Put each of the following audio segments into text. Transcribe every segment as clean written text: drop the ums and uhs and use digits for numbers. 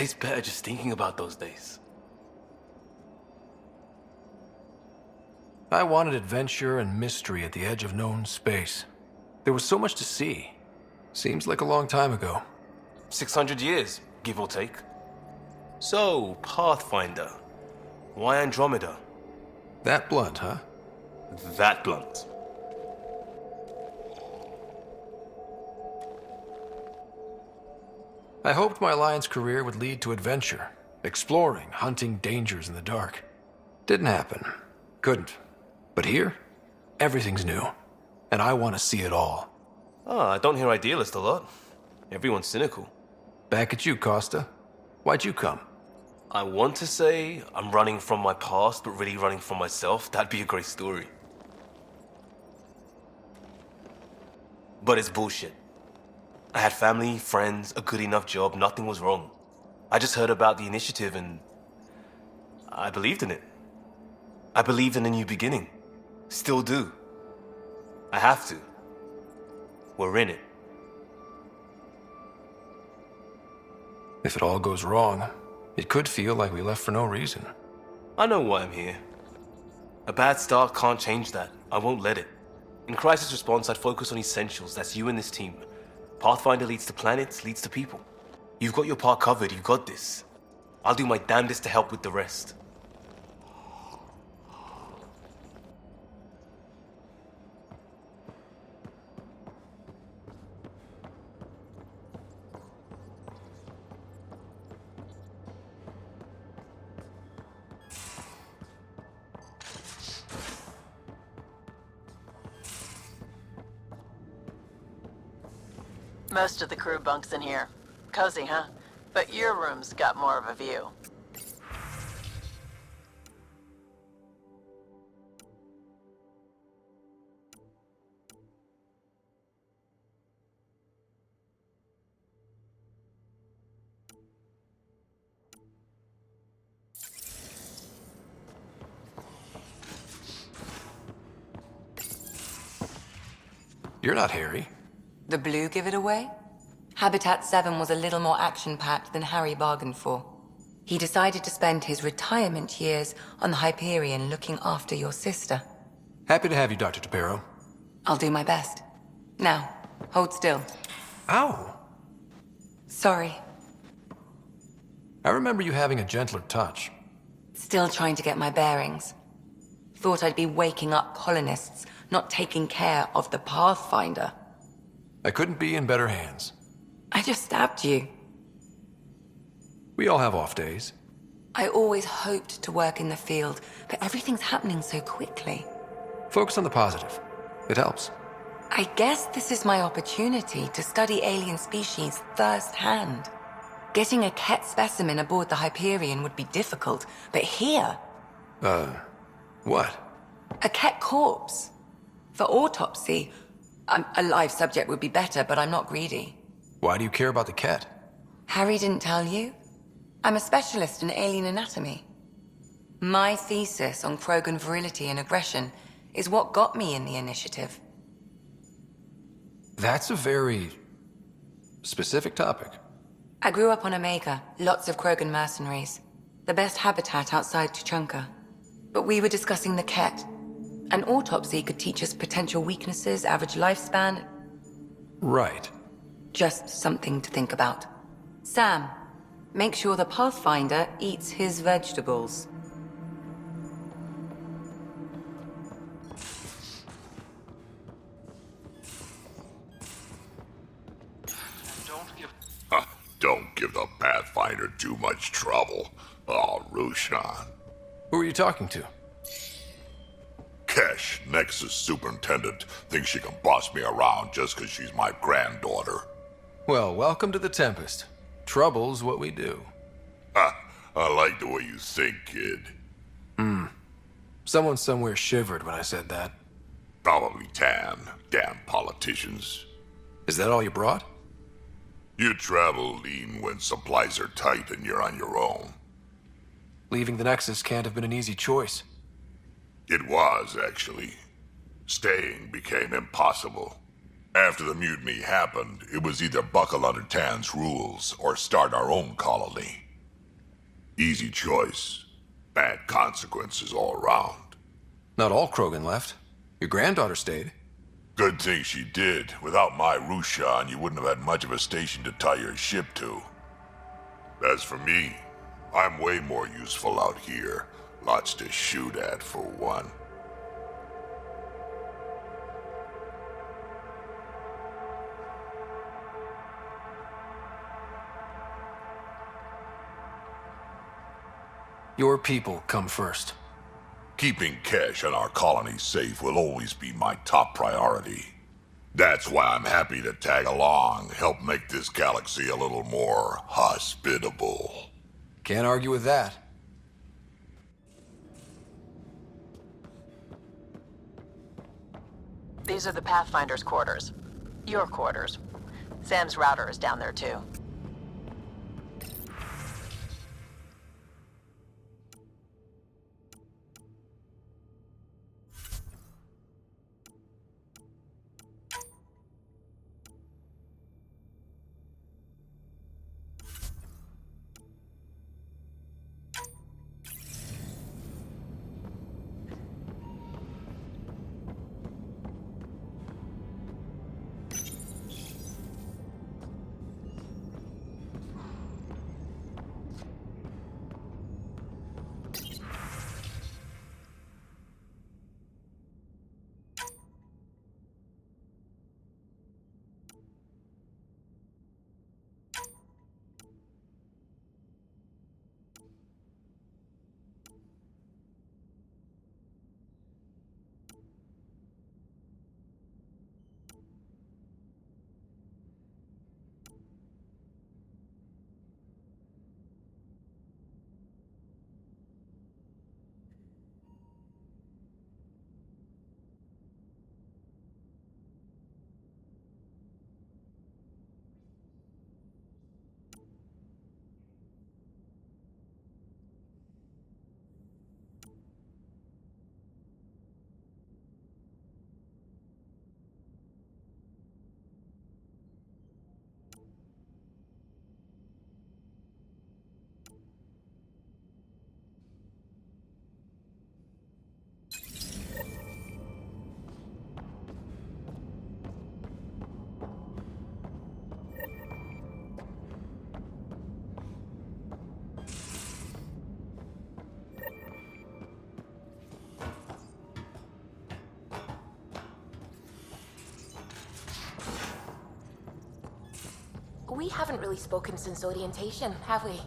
tastes better just thinking about those days. I wanted adventure and mystery at the edge of known space. There was so much to see. Seems like a long time ago. 600 years, give or take. So, Pathfinder. Why Andromeda? That blunt, huh? That blunt. I hoped my Alliance career would lead to adventure, exploring, hunting dangers in the dark. Didn't happen. Couldn't. But here, everything's new. And I want to see it all. I don't hear idealist a lot. Everyone's cynical. Back at you, Costa. Why'd you come? I want to say I'm running from my past, but really running from myself. That'd be a great story. But it's bullshit. I had family, friends, a good enough job, nothing was wrong. I just heard about the initiative and I believed in it. I believed in a new beginning. Still do. I have to. We're in it. If it all goes wrong, it could feel like we left for no reason. I know why I'm here. A bad start can't change that. I won't let it. In crisis response, I'd focus on essentials. That's you and this team. Pathfinder leads to planets, leads to people. You've got your part covered, you got this. I'll do my damnedest to help with the rest. Most of the crew bunks in here. Cozy, huh? But your room's got more of a view. You're not Harry. The blue give it away? Habitat 7 was a little more action-packed than Harry bargained for. He decided to spend his retirement years on the Hyperion looking after your sister. Happy to have you, Dr. Tapero. I'll do my best. Now, hold still. Ow! Sorry. I remember you having a gentler touch. Still trying to get my bearings. Thought I'd be waking up colonists, not taking care of the Pathfinder. I couldn't be in better hands. I just stabbed you. We all have off days. I always hoped to work in the field, but everything's happening so quickly. Focus on the positive. It helps. I guess this is my opportunity to study alien species firsthand. Getting a Ket specimen aboard the Hyperion would be difficult, but here... What? A Ket corpse. For autopsy, a live subject would be better, but I'm not greedy. Why do you care about the Ket? Harry didn't tell you? I'm a specialist in alien anatomy. My thesis on Krogan virility and aggression is what got me in the initiative. That's a very specific topic. I grew up on Omega, lots of Krogan mercenaries. The best habitat outside Tuchanka. But we were discussing the Ket. An autopsy could teach us potential weaknesses, average lifespan. Right. Just something to think about. Sam, make sure the Pathfinder eats his vegetables. Don't give the Pathfinder too much trouble. Oh, Rushan. Who are you talking to? Kesh, Nexus Superintendent, thinks she can boss me around just because she's my granddaughter. Well, welcome to the Tempest. Trouble's what we do. Ha! I like the way you think, kid. Someone somewhere shivered when I said that. Probably Tan. Damn politicians. Is that all you brought? You travel lean when supplies are tight and you're on your own. Leaving the Nexus can't have been an easy choice. It was, actually. Staying became impossible. After the mutiny happened, it was either buckle under Tan's rules or start our own colony. Easy choice. Bad consequences all around. Not all Krogan left. Your granddaughter stayed. Good thing she did. Without my Rushan, you wouldn't have had much of a station to tie your ship to. As for me, I'm way more useful out here. Lots to shoot at, for one. Your people come first. Keeping Kesh and our colony safe will always be my top priority. That's why I'm happy to tag along, help make this galaxy a little more hospitable. Can't argue with that. These are the Pathfinder's quarters. Your quarters. Sam's router is down there too. We haven't really spoken since orientation, have we?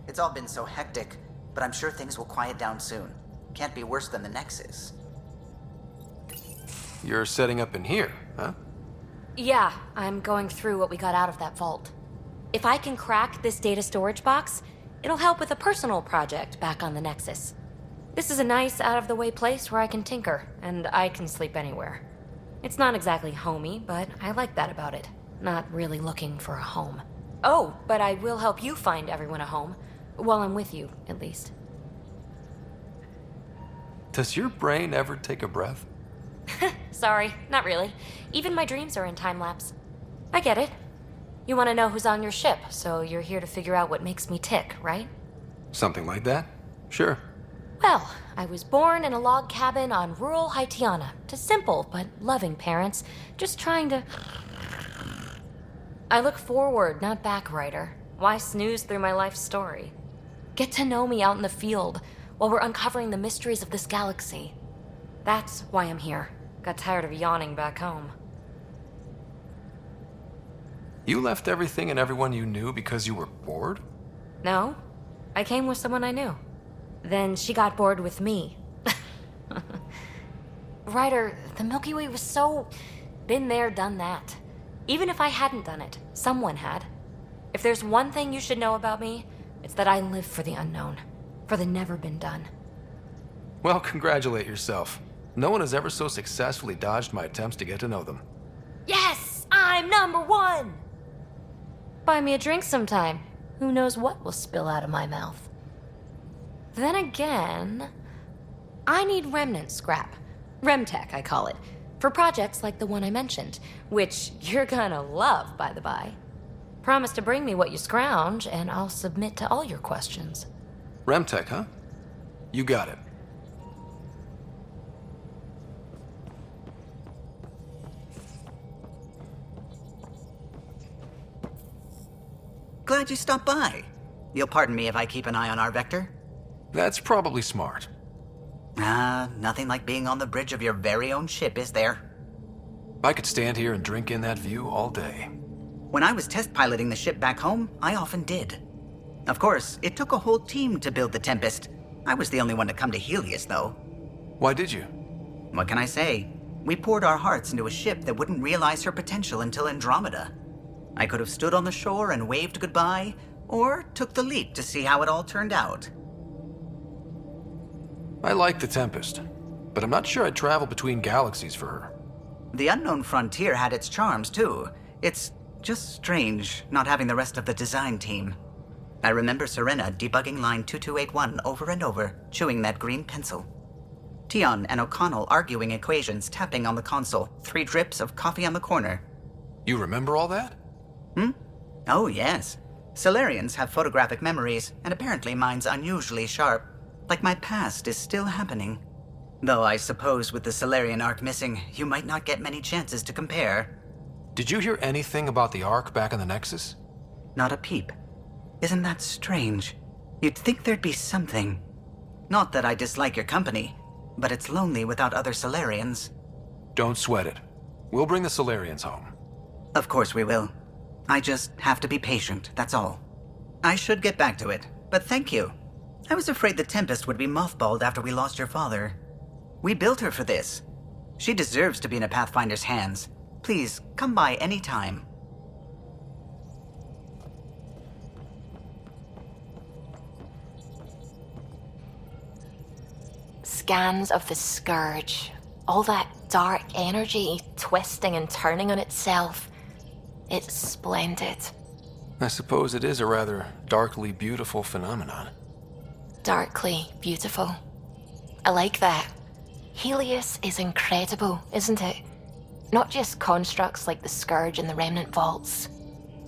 It's all been so hectic, but I'm sure things will quiet down soon. Can't be worse than the Nexus. You're setting up in here, huh? Yeah, I'm going through what we got out of that vault. If I can crack this data storage box, it'll help with a personal project back on the Nexus. This is a nice, out-of-the-way place where I can tinker, and I can sleep anywhere. It's not exactly homey, but I like that about it. Not really looking for a home. Oh, but I will help you find everyone a home. While I'm with you, at least. Does your brain ever take a breath? Sorry, not really. Even my dreams are in time-lapse. I get it. You want to know who's on your ship, so you're here to figure out what makes me tick, right? Something like that? Sure. Well, I was born in a log cabin on rural Haitiana to simple but loving parents, just trying to... I look forward, not back, Ryder. Why snooze through my life story? Get to know me out in the field while we're uncovering the mysteries of this galaxy. That's why I'm here. Got tired of yawning back home. You left everything and everyone you knew because you were bored? No, I came with someone I knew. Then she got bored with me. Ryder, the Milky Way was so... been there, done that. Even if I hadn't done it, someone had. If there's one thing you should know about me, it's that I live for the unknown. For the never been done. Well, congratulate yourself. No one has ever so successfully dodged my attempts to get to know them. Yes! I'm #1! Buy me a drink sometime. Who knows what will spill out of my mouth. Then again... I need remnant scrap. Remtech, I call it. For projects like the one I mentioned. Which you're gonna love, by the by. Promise to bring me what you scrounge, and I'll submit to all your questions. Remtech, huh? You got it. Glad you stopped by. You'll pardon me if I keep an eye on our vector? That's probably smart. Nothing like being on the bridge of your very own ship, is there? I could stand here and drink in that view all day. When I was test piloting the ship back home, I often did. Of course, it took a whole team to build the Tempest. I was the only one to come to Helios, though. Why did you? What can I say? We poured our hearts into a ship that wouldn't realize her potential until Andromeda. I could have stood on the shore and waved goodbye, or took the leap to see how it all turned out. I like the Tempest, but I'm not sure I'd travel between galaxies for her. The unknown frontier had its charms, too. It's just strange not having the rest of the design team. I remember Serena debugging line 2281 over and over, chewing that green pencil. Tion and O'Connell arguing equations, tapping on the console, 3 drips of coffee on the corner. You remember all that? Oh, yes. Solarians have photographic memories, and apparently mine's unusually sharp. Like my past is still happening. Though I suppose with the Solarian arc missing, you might not get many chances to compare. Did you hear anything about the Ark back in the Nexus? Not a peep. Isn't that strange? You'd think there'd be something. Not that I dislike your company, but it's lonely without other Solarians. Don't sweat it. We'll bring the Solarians home. Of course we will. I just have to be patient, that's all. I should get back to it, but thank you. I was afraid the Tempest would be mothballed after we lost your father. We built her for this. She deserves to be in a Pathfinder's hands. Please, come by any time. Scans of the Scourge. All that dark energy twisting and turning on itself. It's splendid. I suppose it is a rather darkly beautiful phenomenon. Darkly beautiful. I like that. Helios is incredible, isn't it? Not just constructs like the Scourge and the Remnant Vaults.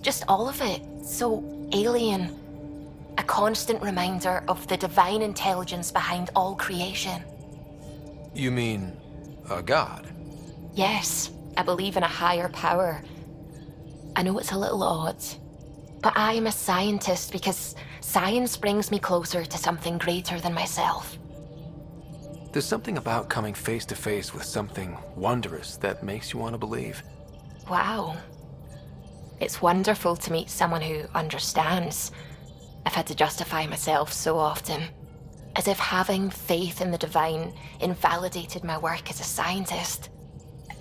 Just all of it. So alien. A constant reminder of the divine intelligence behind all creation. You mean a god? Yes, I believe in a higher power. I know it's a little odd, but I am a scientist because science brings me closer to something greater than myself. There's something about coming face to face with something wondrous that makes you want to believe. Wow. It's wonderful to meet someone who understands. I've had to justify myself so often, as if having faith in the divine invalidated my work as a scientist.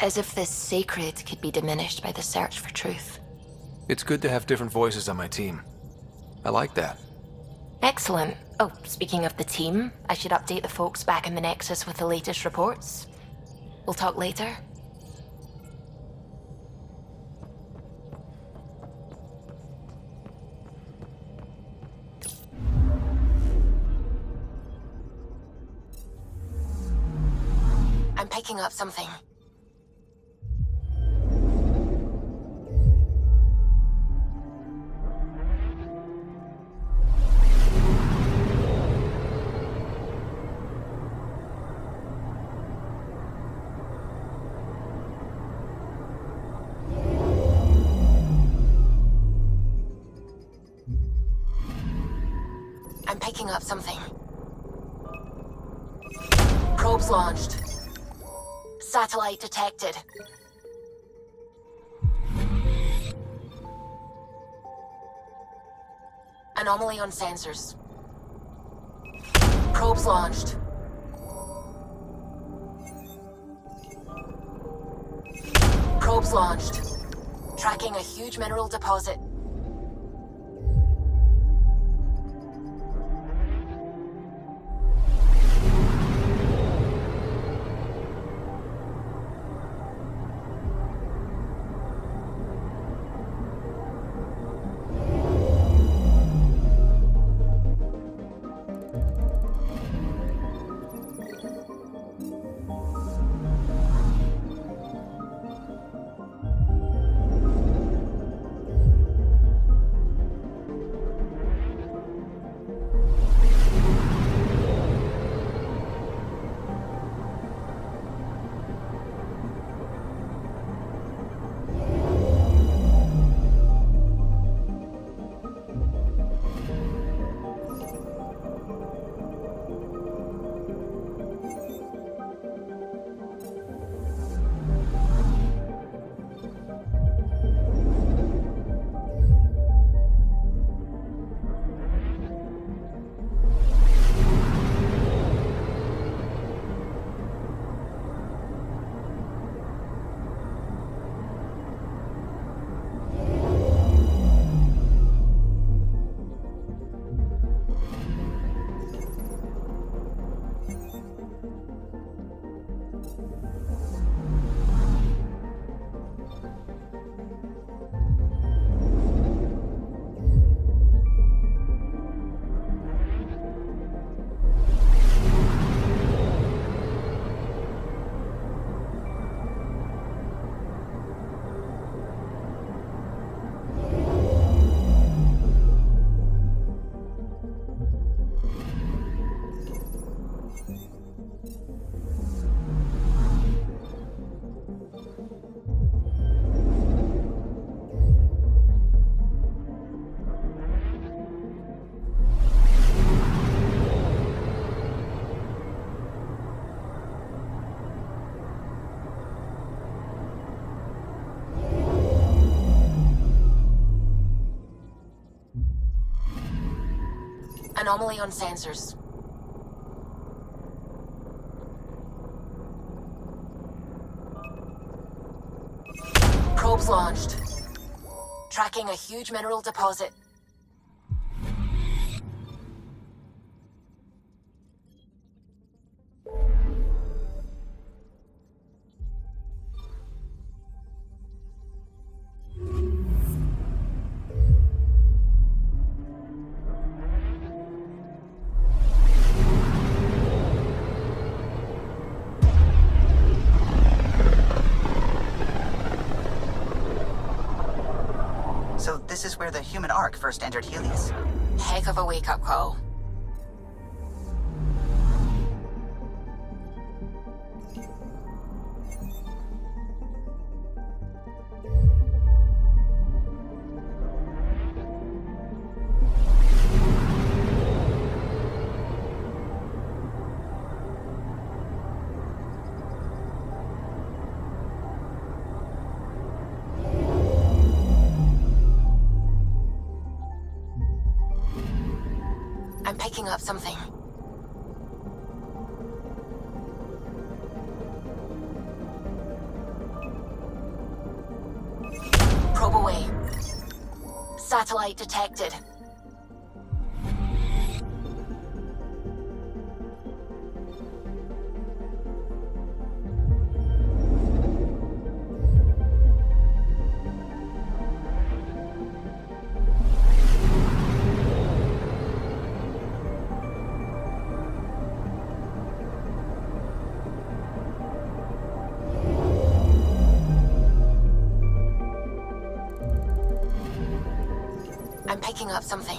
As if the sacred could be diminished by the search for truth. It's good to have different voices on my team. I like that. Excellent. Oh, speaking of the team, I should update the folks back in the Nexus with the latest reports. We'll talk later. I'm picking up something. I'm picking up something. Probes launched. Satellite detected. Anomaly on sensors. Probes launched. Probes launched. Tracking a huge mineral deposit. Anomaly on sensors. Probes launched. Tracking a huge mineral deposit. So this is where the human Ark first entered Helios? Heck of a wake-up call. I'm picking up something. Probe away. Satellite detected. I'm picking up something.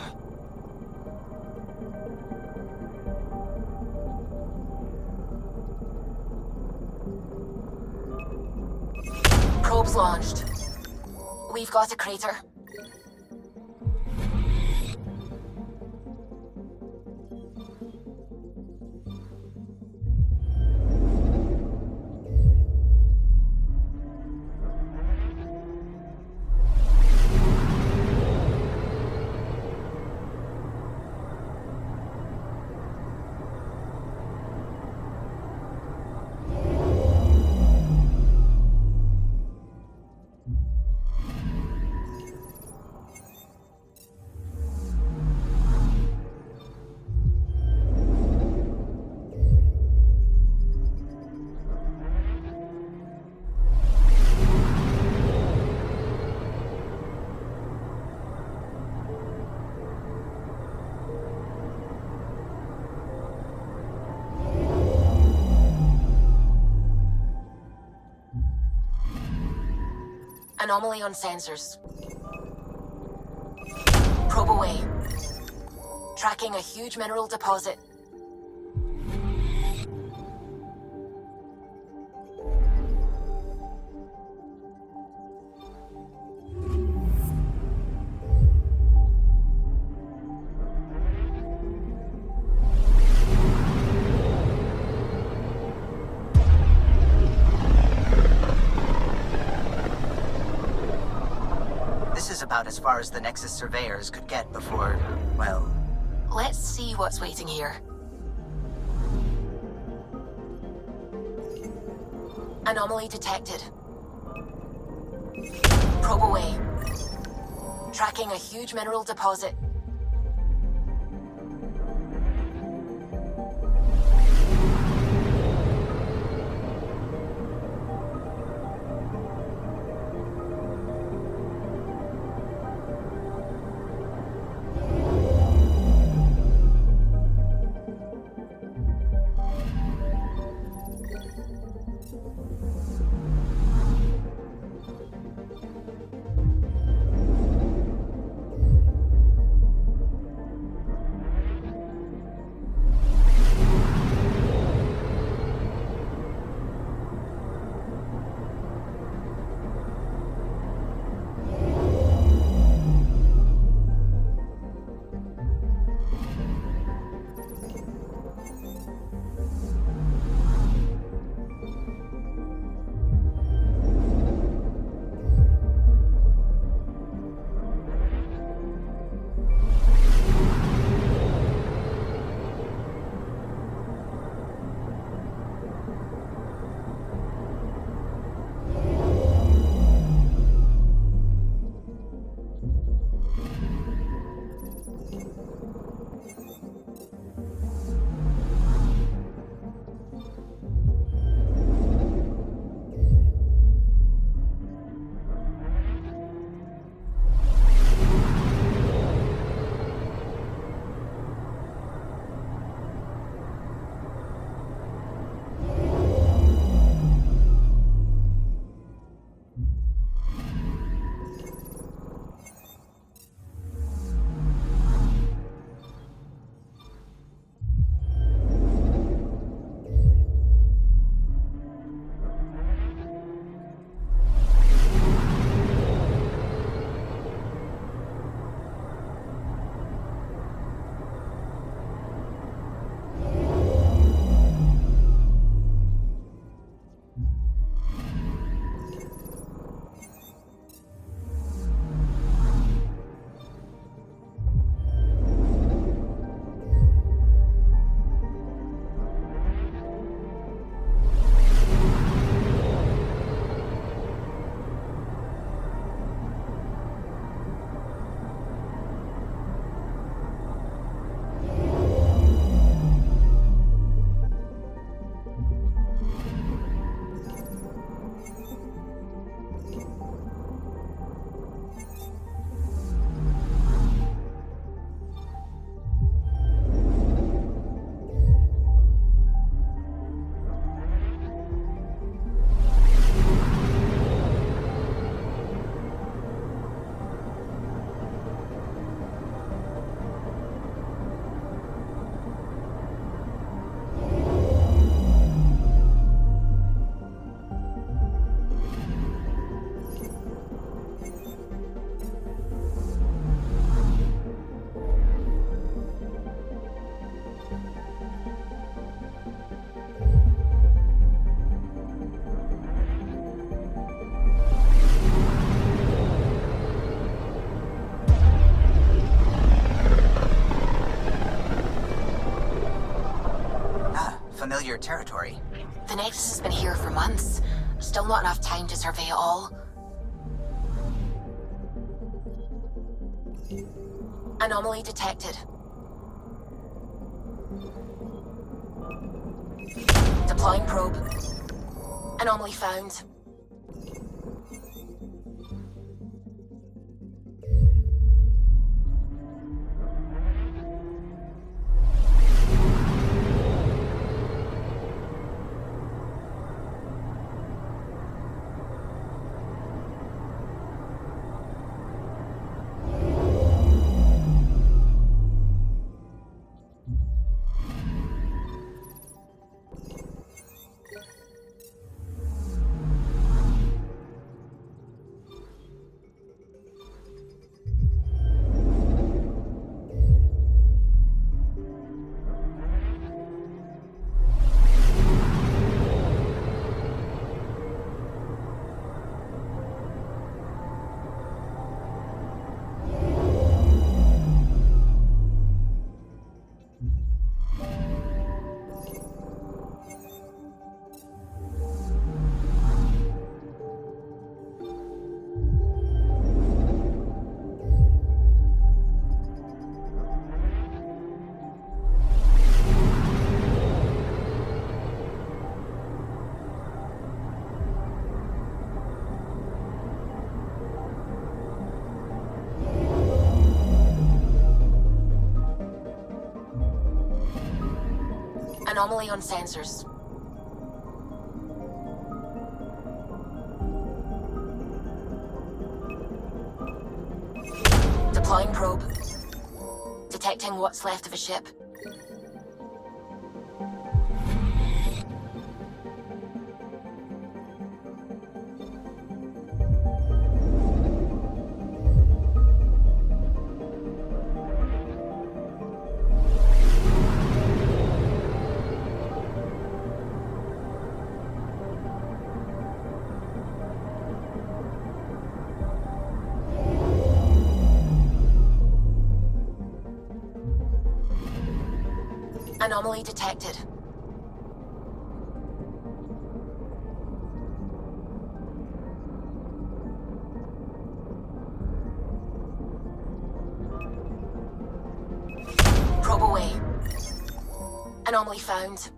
Probes launched. We've got a crater. Anomaly on sensors. Probe away. Tracking a huge mineral deposit. This is about as far as the Nexus surveyors could get before, well... Let's see what's waiting here. Anomaly detected. Probe away. Tracking a huge mineral deposit. frontier territory. The Nexus has been here for months. Still not enough time to survey it all. Anomaly detected. Deploying probe. Anomaly found. Anomaly on sensors. Deploying probe. Detecting what's left of a ship. Anomaly detected. Probe away. Anomaly found.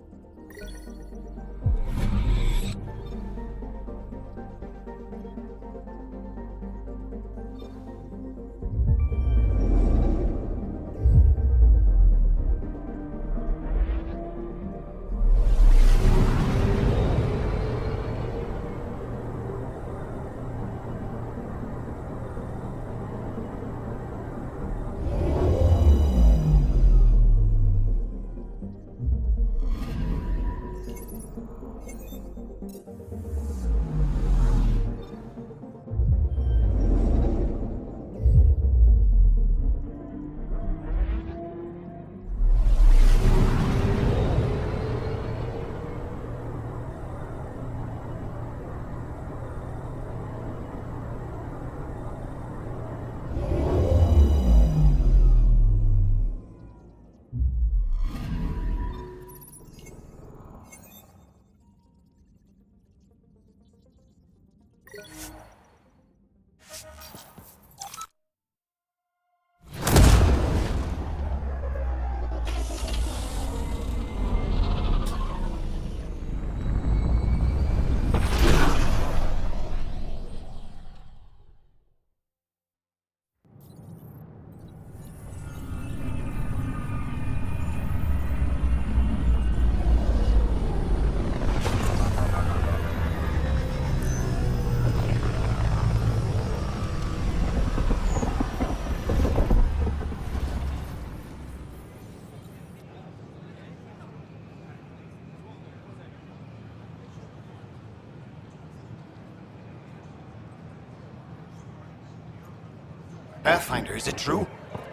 Pathfinder, is it true?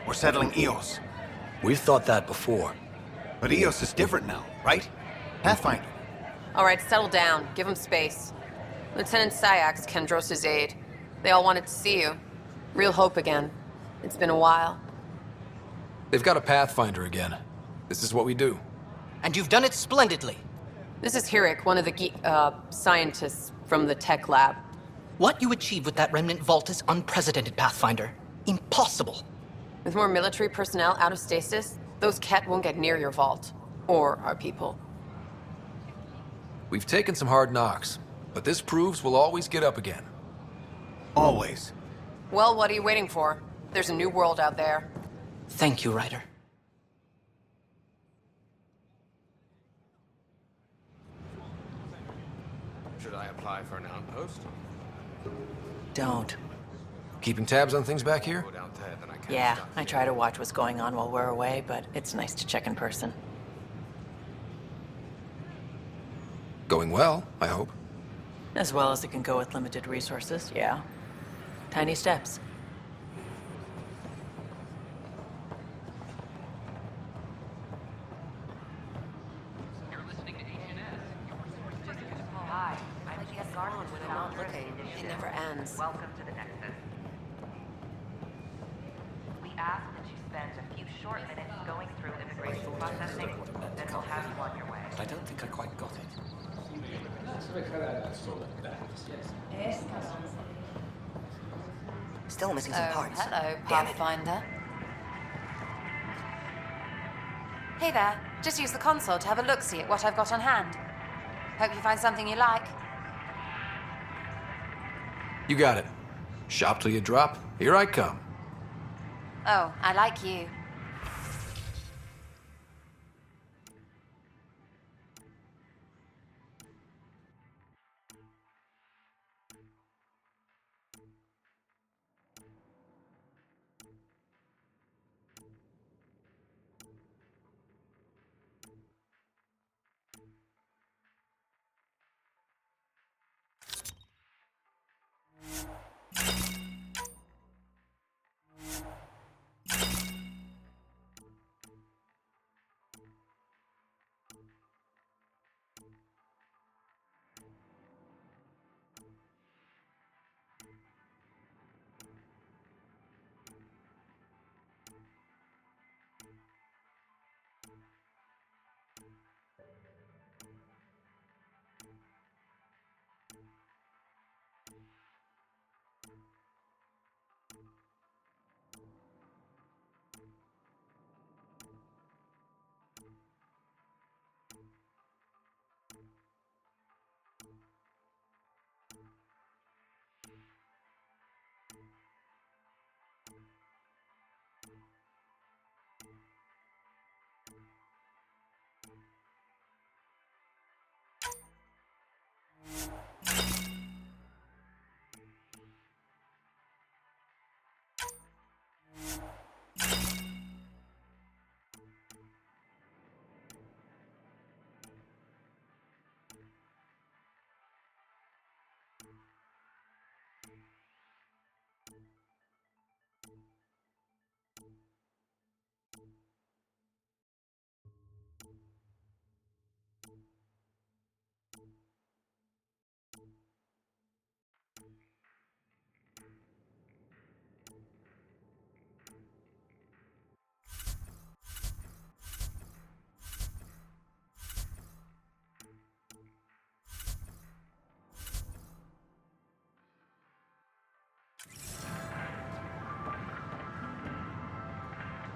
We're settling Eos. We've thought that before. But Eos is different now, right? Pathfinder. All right, settle down. Give him space. Lieutenant Syak's Kendros' aide. They all wanted to see you. Real hope again. It's been a while. They've got a Pathfinder again. This is what we do. And you've done it splendidly. This is Hirik, one of the scientists from the tech lab. What you achieved with that remnant vault is unprecedented, Pathfinder. Impossible. With more military personnel out of stasis, those Ket won't get near your vault. Or our people. We've taken some hard knocks, but this proves we'll always get up again. Always. Well, what are you waiting for? There's a new world out there. Thank you, Ryder. Should I apply for an outpost? Don't. Keeping tabs on things back here? Yeah, I try to watch what's going on while we're away, but it's nice to check in person. Going well, I hope. As well as it can go with limited resources, yeah. Tiny steps. Hi, I like the Garland when I'm not looking. It never ends. Welcome to the Nexus. We ask that you spend a few short minutes going through immigration processing, then we'll have you on your way. I don't think I quite got it. Still missing some parts. Hello, Damn it. Pathfinder. Hey there. Just use the console to have a look-see at what I've got on hand. Hope you find something you like. You got it. Shop till you drop. Here I come. Oh, I like you.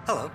Hello.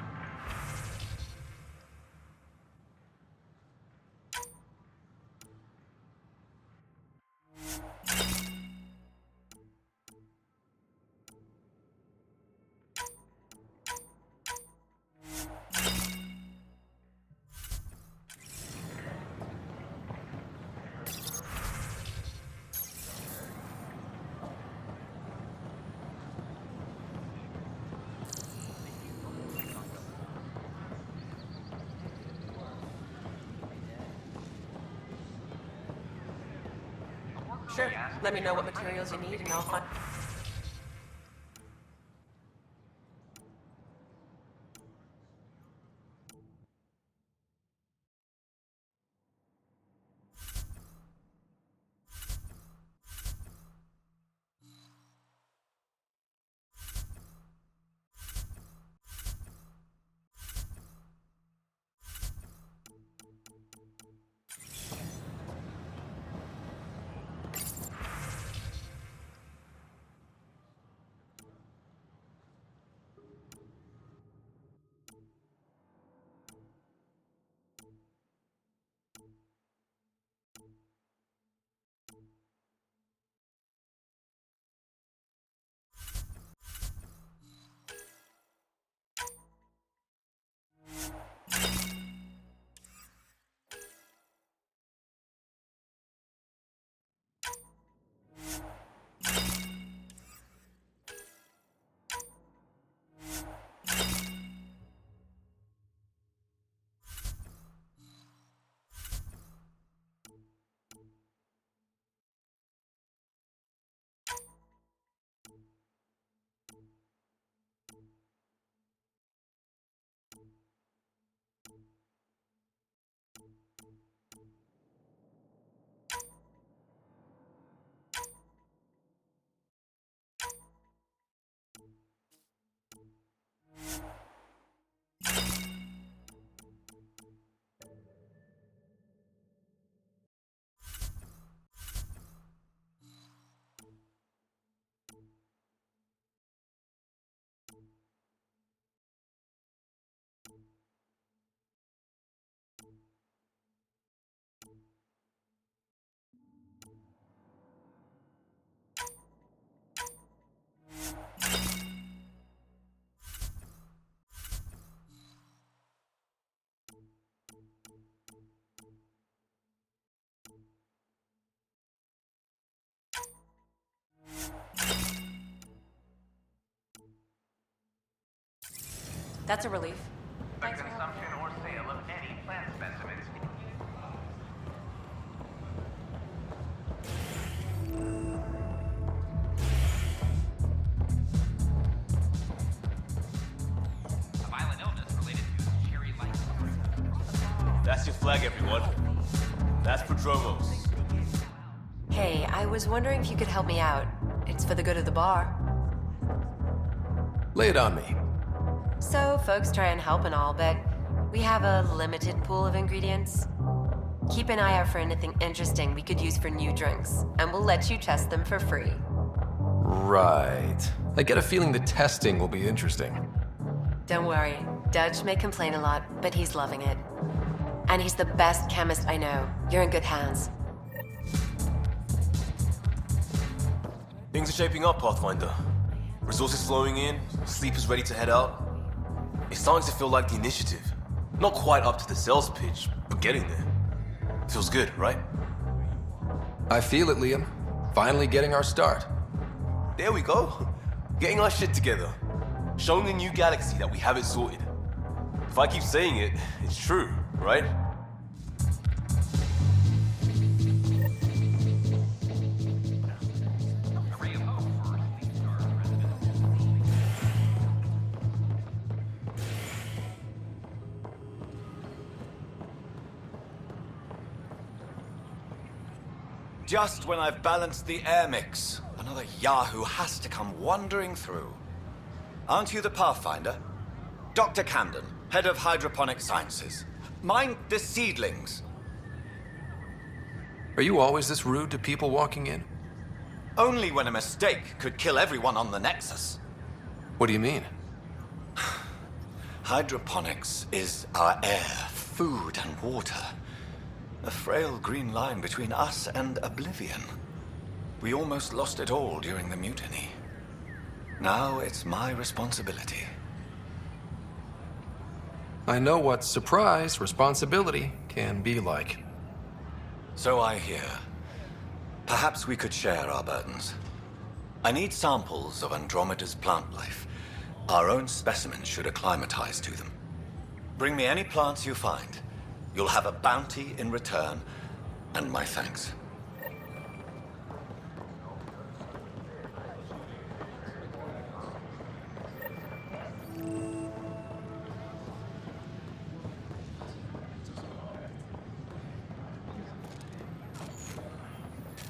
Sure. Let me know what materials you need and I'll find... That's a relief. The consumption or sale of any plant specimens. A violent illness related to cherry light. That's your flag, everyone. That's Prodromos. Hey, I was wondering if you could help me out. It's for the good of the bar. Lay it on me. So, folks try and help and all, but we have a limited pool of ingredients. Keep an eye out for anything interesting we could use for new drinks, and we'll let you test them for free. Right. I get a feeling the testing will be interesting. Don't worry, Dutch may complain a lot, but he's loving it. And he's the best chemist I know. You're in good hands. Things are shaping up, Pathfinder. Resources flowing in, sleepers ready to head out. It's starting to feel like the initiative. Not quite up to the sales pitch, but getting there. Feels good, right? I feel it, Liam. Finally getting our start. There we go. Getting our shit together. Showing the new galaxy that we have it sorted. If I keep saying it, it's true, right? Just when I've balanced the air mix, another Yahoo has to come wandering through. Aren't you the Pathfinder? Dr. Camden, head of hydroponic sciences. Mind the seedlings. Are you always this rude to people walking in? Only when a mistake could kill everyone on the Nexus. What do you mean? Hydroponics is our air, food, and water. A frail green line between us and oblivion. We almost lost it all during the mutiny. Now it's my responsibility. I know what surprise responsibility can be like. So I hear. Perhaps we could share our burdens. I need samples of Andromeda's plant life. Our own specimens should acclimatize to them. Bring me any plants you find. You'll have a bounty in return, and my thanks.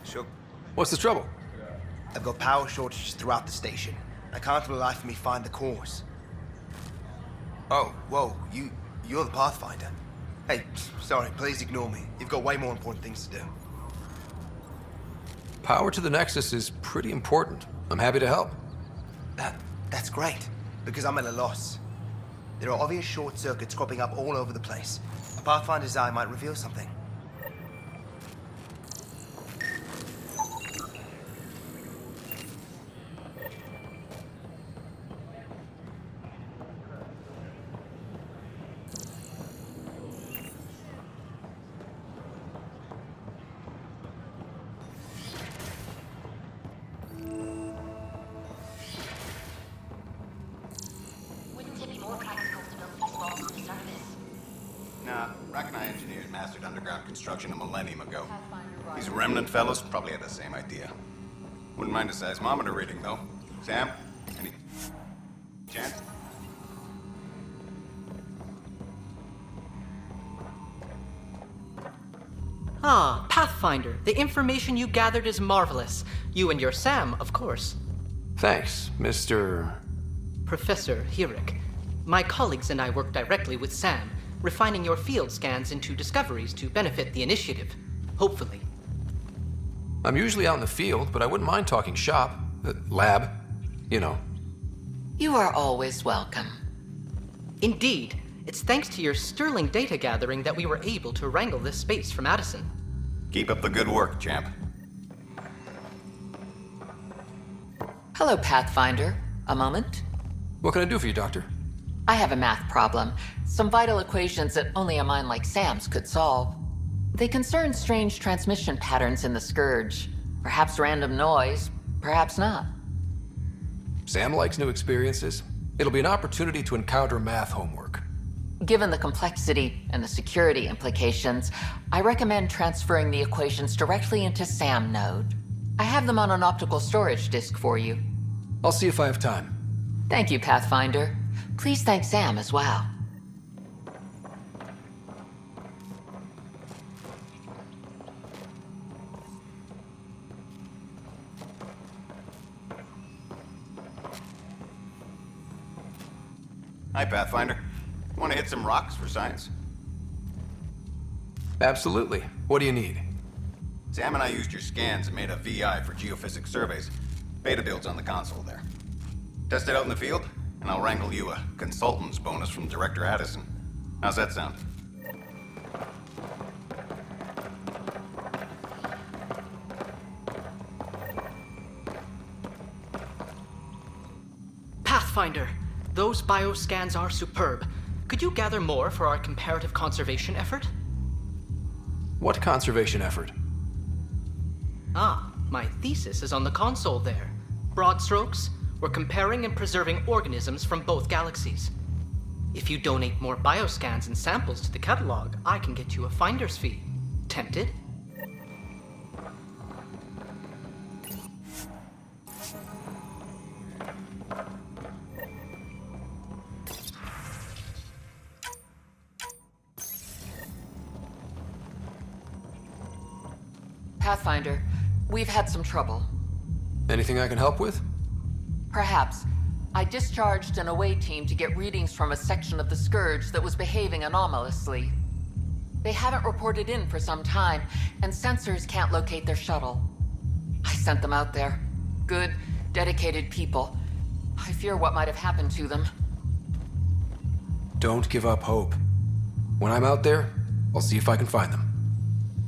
Sure. What's the trouble? I've got power shortages throughout the station. I can't for the life of me find the cause. Oh, whoa, you're the Pathfinder. Hey, sorry, please ignore me. You've got way more important things to do. Power to the Nexus is pretty important. I'm happy to help. That's great, because I'm at a loss. There are obvious short circuits cropping up all over the place. A Pathfinder's eye might reveal something. Nah, reckon I engineered and mastered underground construction a millennium ago. These remnant fellows probably had the same idea. Wouldn't mind a seismometer reading, though. Sam, any chance? Ah, Pathfinder. The information you gathered is marvelous. You and your Sam, of course. Thanks, Mr. Professor Hirik. My colleagues and I work directly with Sam, refining your field scans into discoveries to benefit the initiative. Hopefully. I'm usually out in the field, but I wouldn't mind talking shop. Lab. You know. You are always welcome. Indeed. It's thanks to your sterling data gathering that we were able to wrangle this space from Addison. Keep up the good work, champ. Hello, Pathfinder. A moment? What can I do for you, Doctor? I have a math problem. Some vital equations that only a mind like Sam's could solve. They concern strange transmission patterns in the Scourge. Perhaps random noise, perhaps not. Sam likes new experiences. It'll be an opportunity to encounter math homework. Given the complexity and the security implications, I recommend transferring the equations directly into SAM node. I have them on an optical storage disk for you. I'll see if I have time. Thank you, Pathfinder. Please thank Sam as well. Hi, Pathfinder. Want to hit some rocks for science? Absolutely. What do you need? Sam and I used your scans and made a VI for geophysics surveys. Beta builds on the console there. Test it out in the field, and I'll wrangle you a consultant's bonus from Director Addison. How's that sound? Pathfinder, those bioscans are superb. Could you gather more for our comparative conservation effort? What conservation effort? Ah, my thesis is on the console there. Broad strokes, we're comparing and preserving organisms from both galaxies. If you donate more bioscans and samples to the catalog, I can get you a finder's fee. Tempted? Pathfinder, we've had some trouble. Anything I can help with? Perhaps. I discharged an away team to get readings from a section of the Scourge that was behaving anomalously. They haven't reported in for some time, and sensors can't locate their shuttle. I sent them out there. Good, dedicated people. I fear what might have happened to them. Don't give up hope. When I'm out there, I'll see if I can find them.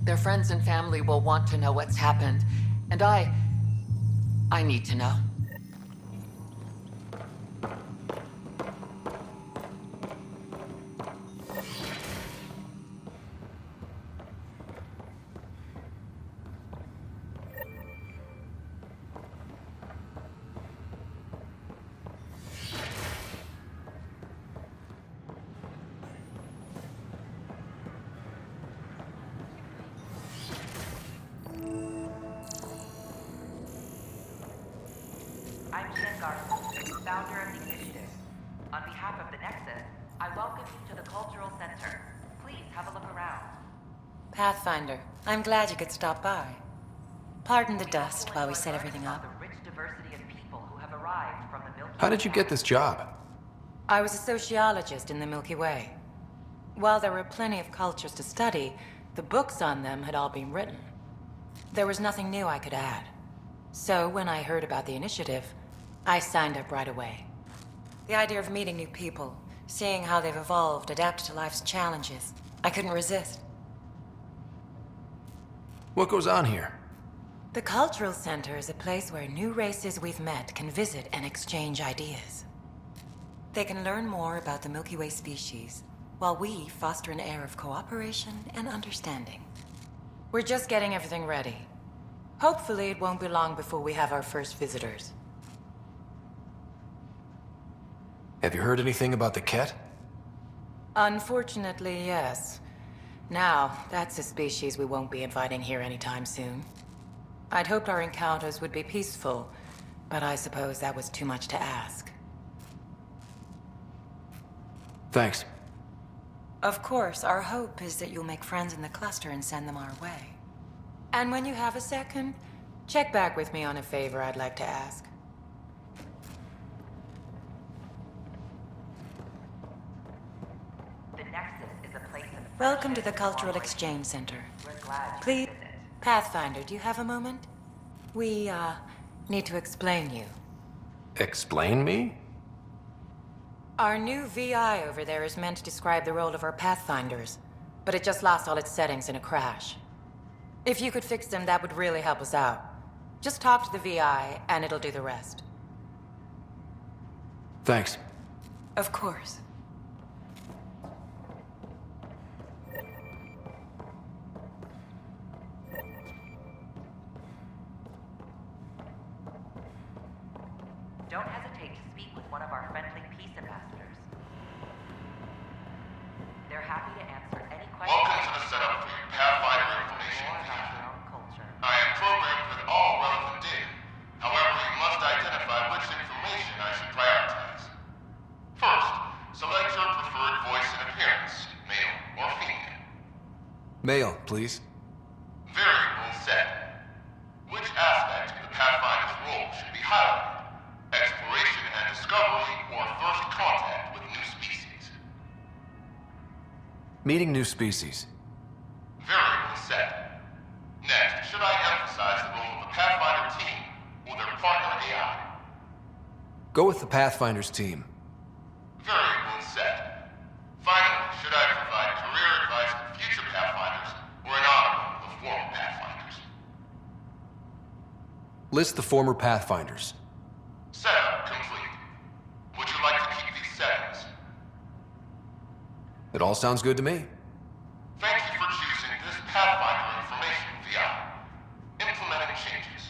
Their friends and family will want to know what's happened, and I need to know. I'm Shengar, founder of the initiative. On behalf of the Nexus, I welcome you to the Cultural Center. Please have a look around. Pathfinder, I'm glad you could stop by. Pardon the dust while we set everything up. The rich diversity of people who have arrived from the Milky How did you get this job? I was a sociologist in the Milky Way. While there were plenty of cultures to study, the books on them had all been written. There was nothing new I could add. So when I heard about the initiative, I signed up right away. The idea of meeting new people, seeing how they've evolved, adapted to life's challenges, I couldn't resist. What goes on here? The Cultural Center is a place where new races we've met can visit and exchange ideas. They can learn more about the Milky Way species, while we foster an air of cooperation and understanding. We're just getting everything ready. Hopefully it won't be long before we have our first visitors. Have you heard anything about the Ket? Unfortunately, yes. Now, that's a species we won't be inviting here anytime soon. I'd hoped our encounters would be peaceful, but I suppose that was too much to ask. Thanks. Of course, our hope is that you'll make friends in the cluster and send them our way. And when you have a second, check back with me on a favor I'd like to ask. The Nexus is a place of Welcome to the Cultural Exchange Center. We're glad you Please, visit. Pathfinder, do you have a moment? We, need to explain you. Explain me? Our new VI over there is meant to describe the role of our Pathfinders, but it just lost all its settings in a crash. If you could fix them, that would really help us out. Just talk to the VI, and it'll do the rest. Thanks. Of course. Don't hesitate to speak with one of our friendly peace ambassadors. They're happy to answer any questions. Welcome to the setup for your Pathfinder information. More about your own culture. I am programmed with all relevant data. However, you must identify which information I should prioritize. First, select your preferred voice and appearance, male or female. Male, please. Variable set. Which aspect of the Pathfinder's role should be highlighted? Exploration and discovery, or first contact with new species? Meeting new species. Variable set. Next, should I emphasize the role of the Pathfinder team or their partner AI? Go with the Pathfinder's team. Variable set. Finally, should I provide career advice for future Pathfinders or an honor of the former Pathfinders? List the former Pathfinders. Setup complete. Would you like to keep these settings? It all sounds good to me. Thank you for choosing this Pathfinder information VI. Implementing changes.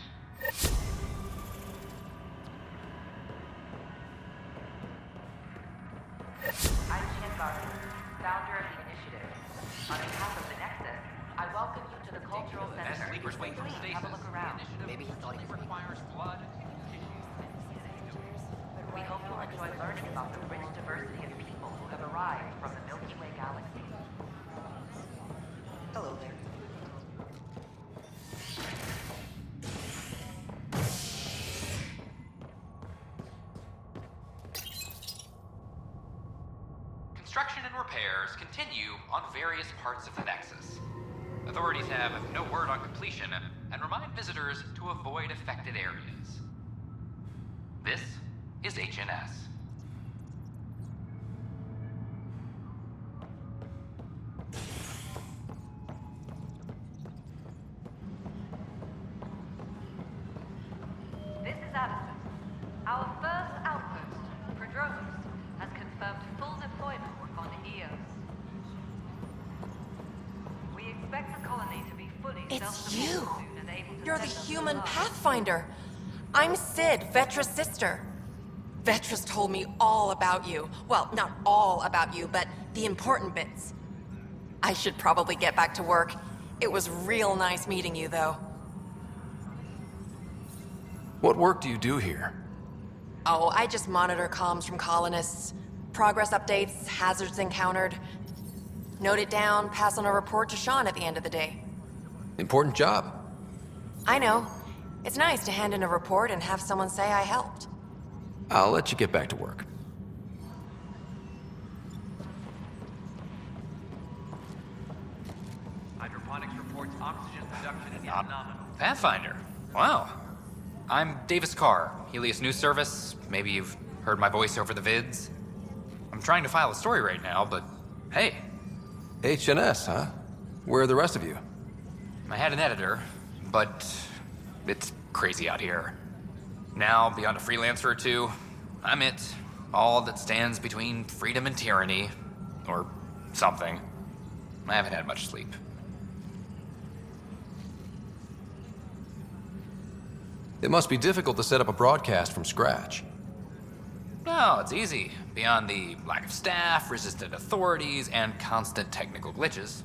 I'm Chen Garden, founder of the initiative. On behalf of the Nexus, I welcome you to the Cultural Center. Please have a look around. Maybe he thought he requires blood. We hope you'll enjoy learning about the rich diversity of people who have arrived from the Milky Way galaxy. Hello there. Construction and repairs continue on various parts of the Nexus. Authorities have no word on completion and remind visitors to avoid affected areas. This is HNS. This is Addison. Our first outpost, Prodromos, has confirmed full deployment on Eos. We expect the colony to be fully It's self-sufficient you! soon and able to You're the settle human alive. Pathfinder. I'm Sid, Vetra's sister. Vetra's told me all about you. Well, not all about you, but the important bits. I should probably get back to work. It was real nice meeting you, though. What work do you do here? Oh, I just monitor comms from colonists. Progress updates, hazards encountered. Note it down, pass on a report to Sean at the end of the day. Important job. I know. It's nice to hand in a report and have someone say I helped. I'll let you get back to work. Hydroponics reports oxygen production is nominal. Pathfinder? Wow. I'm Davis Carr, Helios News Service. Maybe you've heard my voice over the vids. I'm trying to file a story right now, but hey. HNS, huh? Where are the rest of you? I had an editor, but it's crazy out here. Now, beyond a freelancer or two, I'm it. All that stands between freedom and tyranny. Or something. I haven't had much sleep. It must be difficult to set up a broadcast from scratch. No, it's easy. Beyond the lack of staff, resistant authorities, and constant technical glitches.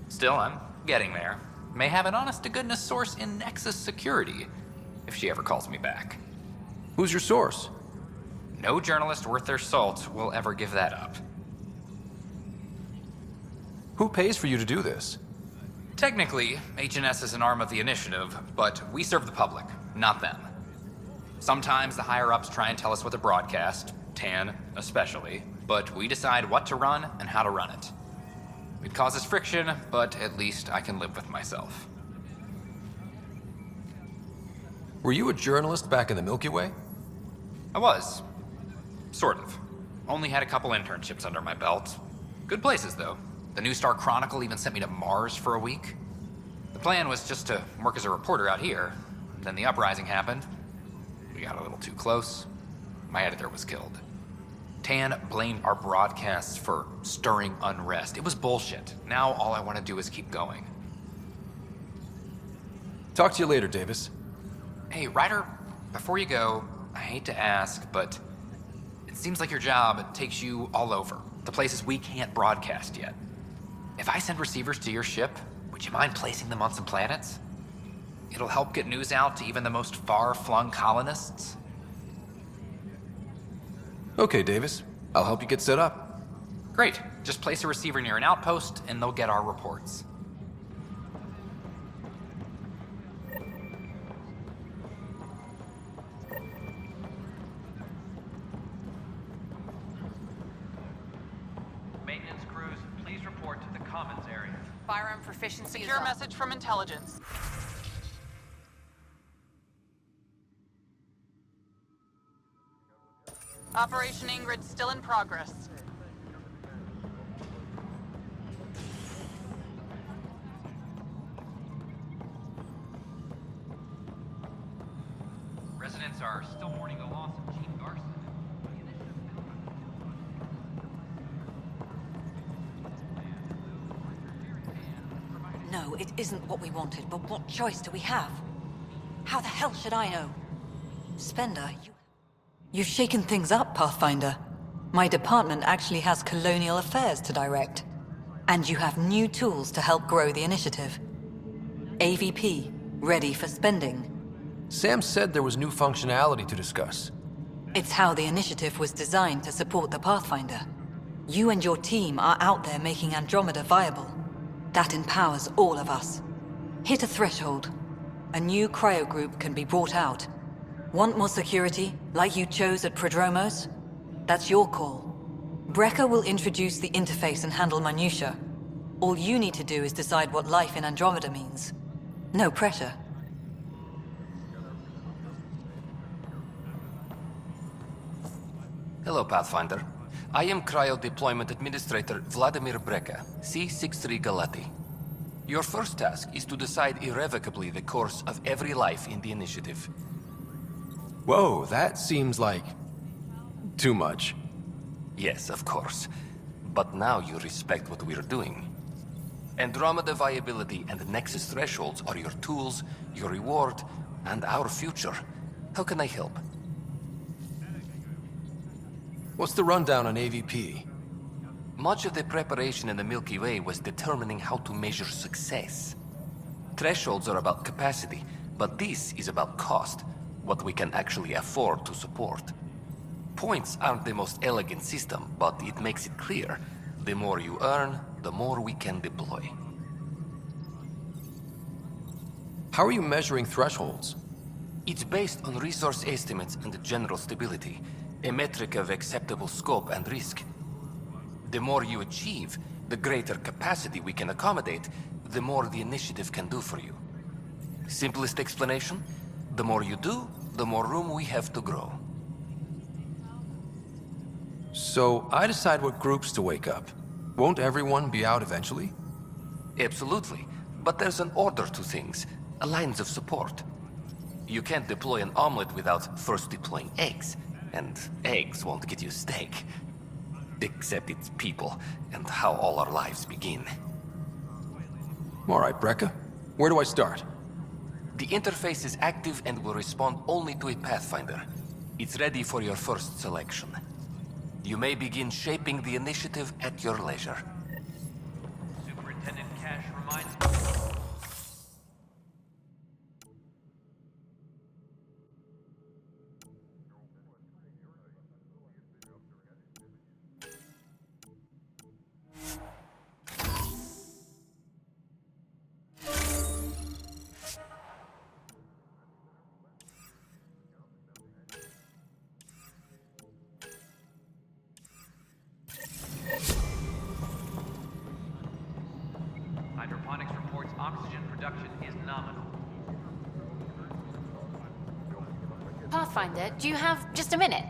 Still, I'm getting there. May have an honest-to-goodness source in Nexus security, if she ever calls me back. Who's your source? No journalist worth their salt will ever give that up. Who pays for you to do this? Technically, HNS is an arm of the initiative, but we serve the public, not them. Sometimes the higher-ups try and tell us what to broadcast, Tan especially, but we decide what to run and how to run it. It causes friction, but at least I can live with myself. Were you a journalist back in the Milky Way? I was. Sort of. Only had a couple internships under my belt. Good places, though. The New Star Chronicle even sent me to Mars for a week. The plan was just to work as a reporter out here. Then the uprising happened. We got a little too close. My editor was killed. Tan blamed our broadcasts for stirring unrest. It was bullshit. Now all I want to do is keep going. Talk to you later, Davis. Hey, Ryder, before you go, I hate to ask, but It seems like your job takes you all over, to places we can't broadcast yet. If I send receivers to your ship, would you mind placing them on some planets? It'll help get news out to even the most far-flung colonists. Okay, Davis. I'll help you get set up. Great. Just place a receiver near an outpost, and they'll get our reports. Maintenance crews, please report to the commons area. Firearm proficiency Secure message from intelligence. Operation Ingrid still in progress. Residents are still mourning the loss of Chief Garson. No, it isn't what we wanted, but what choice do we have? How the hell should I know? Spender, You've shaken things up, Pathfinder. My department actually has colonial affairs to direct. And you have new tools to help grow the initiative. AVP, ready for spending. Sam said there was new functionality to discuss. It's how the initiative was designed to support the Pathfinder. You and your team are out there making Andromeda viable. That empowers all of us. Hit a threshold. A new cryo group can be brought out. Want more security, like you chose at Prodromos? That's your call. Brecker will introduce the interface and handle minutiae. All you need to do is decide what life in Andromeda means. No pressure. Hello, Pathfinder. I am Cryo Deployment Administrator Vladimir Brecker, C-63 Galati. Your first task is to decide irrevocably the course of every life in the initiative. Whoa, that seems like... too much. Yes, of course. But now you respect what we're doing. Andromeda viability and Nexus thresholds are your tools, your reward, and our future. How can I help? What's the rundown on AVP? Much of the preparation in the Milky Way was determining how to measure success. Thresholds are about capacity, but this is about cost, what we can actually afford to support. Points aren't the most elegant system, but it makes it clear. The more you earn, the more we can deploy. How are you measuring thresholds? It's based on resource estimates and general stability, a metric of acceptable scope and risk. The more you achieve, the greater capacity we can accommodate, the more the initiative can do for you. Simplest explanation? The more you do, the more room we have to grow. So, I decide what groups to wake up. Won't everyone be out eventually? Absolutely. But there's an order to things, a lines of support. You can't deploy an omelet without first deploying eggs, and eggs won't get you steak. Except it's people, and how all our lives begin. All right, Brecker. Where do I start? The interface is active and will respond only to a Pathfinder. It's ready for your first selection. You may begin shaping the initiative at your leisure. Superintendent Cash reminds Hydroponics reports oxygen production is nominal. Pathfinder, do you have just a minute?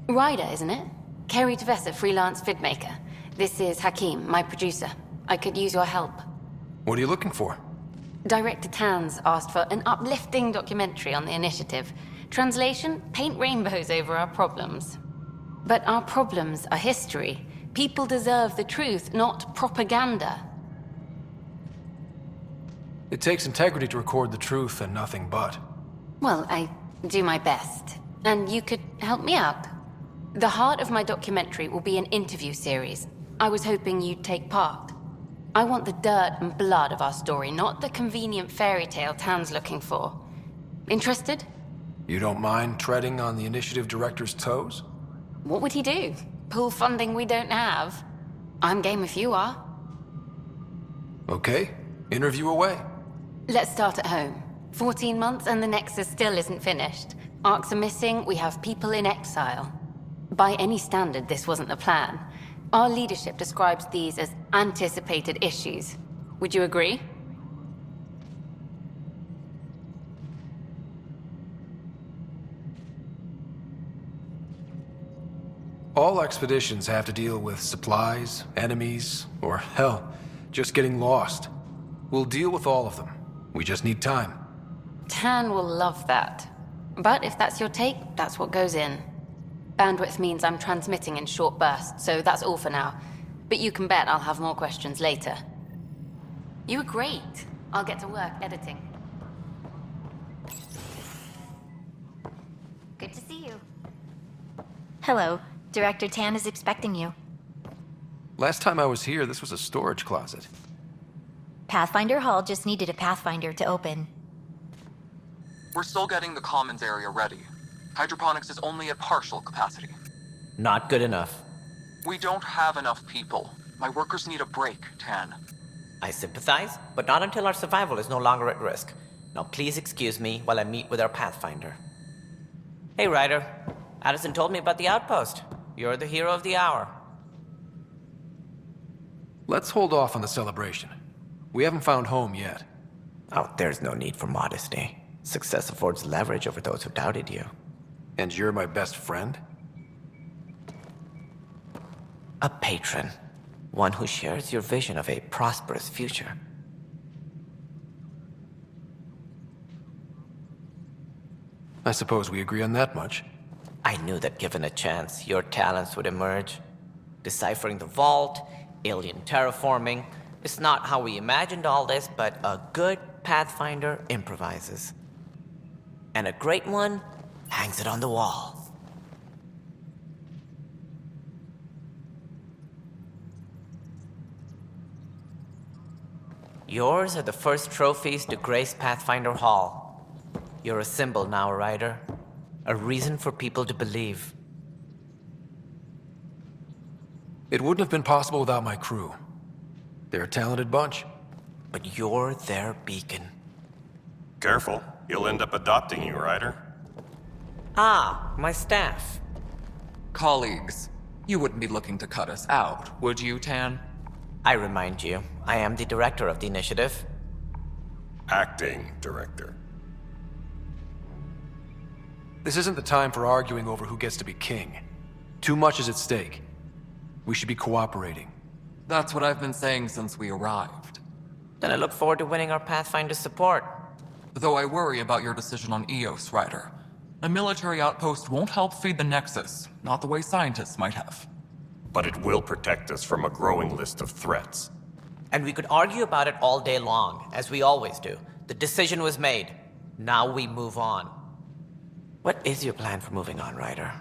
Ryder, isn't it? Kerry Tavessa, freelance vidmaker. This is Hakim, my producer. I could use your help. What are you looking for? Director Tans asked for an uplifting documentary on the initiative. Translation, paint rainbows over our problems. But our problems are history. People deserve the truth, not propaganda. It takes integrity to record the truth and nothing but. Well, I do my best. And you could help me out. The heart of my documentary will be an interview series. I was hoping you'd take part. I want the dirt and blood of our story, not the convenient fairy tale Tan's looking for. Interested? You don't mind treading on the initiative director's toes? What would he do? Pull funding we don't have? I'm game if you are. Okay, interview away. Let's start at home. 14 months and the Nexus still isn't finished. Arcs are missing, we have people in exile. By any standard, this wasn't the plan. Our leadership describes these as anticipated issues. Would you agree? All expeditions have to deal with supplies, enemies, or hell, just getting lost. We'll deal with all of them. We just need time. Tan will love that. But if that's your take, that's what goes in. Bandwidth means I'm transmitting in short bursts, so that's all for now. But you can bet I'll have more questions later. You were great. I'll get to work editing. Good to see you. Hello. Director Tan is expecting you. Last time I was here, this was a storage closet. Pathfinder Hall just needed a Pathfinder to open. We're still getting the commons area ready. Hydroponics is only at partial capacity. Not good enough. We don't have enough people. My workers need a break, Tan. I sympathize, but not until our survival is no longer at risk. Now please excuse me while I meet with our Pathfinder. Hey, Ryder. Addison told me about the outpost. You're the hero of the hour. Let's hold off on the celebration. We haven't found home yet. Oh, there's no need for modesty. Success affords leverage over those who doubted you. And you're my best friend? A patron. One who shares your vision of a prosperous future. I suppose we agree on that much. I knew that given a chance, your talents would emerge. Deciphering the vault, alien terraforming. It's not how we imagined all this, but a good Pathfinder improvises. And a great one hangs it on the wall. Yours are the first trophies to grace Pathfinder Hall. You're a symbol now, Ryder. A reason for people to believe. It wouldn't have been possible without my crew. They're a talented bunch. But you're their beacon. Careful. He'll end up adopting you, Ryder. Ah, my staff. Colleagues, you wouldn't be looking to cut us out, would you, Tan? I remind you, I am the director of the initiative. Acting director. This isn't the time for arguing over who gets to be king. Too much is at stake. We should be cooperating. That's what I've been saying since we arrived. Then I look forward to winning our Pathfinder's support. Though I worry about your decision on Eos, Ryder. A military outpost won't help feed the Nexus, not the way scientists might have. But it will protect us from a growing list of threats. And we could argue about it all day long, as we always do. The decision was made. Now we move on. What is your plan for moving on, Ryder?